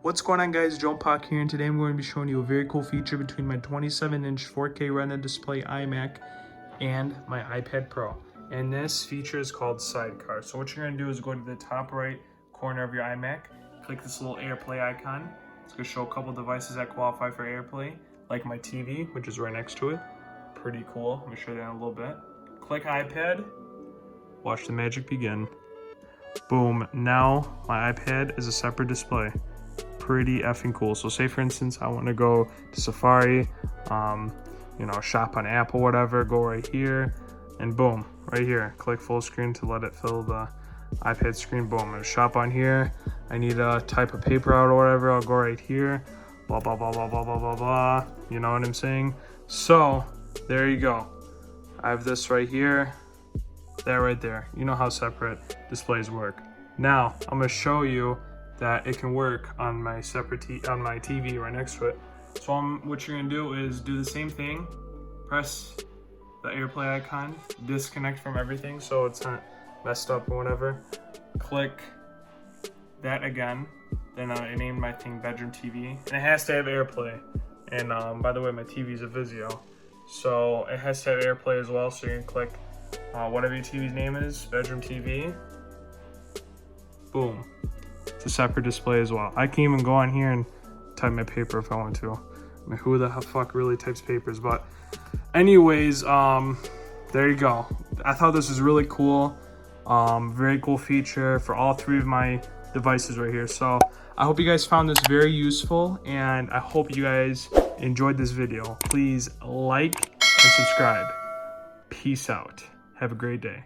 What's going on, guys? Joe Pock here, and today I'm going to be showing you a very cool feature between my 27-inch 4K Retina display iMac and my iPad Pro. And this feature is called Sidecar. So what you're going to do is go to the top right corner of your iMac, click this little AirPlay icon. It's going to show a couple devices that qualify for AirPlay, like my TV, which is right next to it. Pretty cool. Let me show you that in a little bit. Click iPad. Watch the magic begin. Boom. Now my iPad is a separate display. Pretty effing cool. So say for instance I want to go to Safari, shop on Apple, whatever, go right here and boom, right here, click full screen to let it fill the iPad screen. Boom. I'm gonna shop on here. I need a type of paper out or whatever, I'll go right here, blah blah blah blah blah blah blah blah, you know what I'm saying? So there you go. I have this right here, that right there. You know how separate displays work. Now I'm gonna show you that it can work on my on my TV right next to it. So what you're gonna do is do the same thing. Press the AirPlay icon, disconnect from everything so it's not messed up or whatever. Click that again. Then I named my thing Bedroom TV, and it has to have AirPlay. And by the way, my TV is a Vizio, so it has to have AirPlay as well. So you can click whatever your TV's name is, Bedroom TV. Boom. It's a separate display as well. I can even go on here and type my paper if I want to. I mean, who the fuck really types papers? But anyways, there you go. I thought this was really cool. Very cool feature for all three of my devices right here. So I hope you guys found this very useful, and I hope you guys enjoyed this video. Please like and subscribe. Peace out. Have a great day.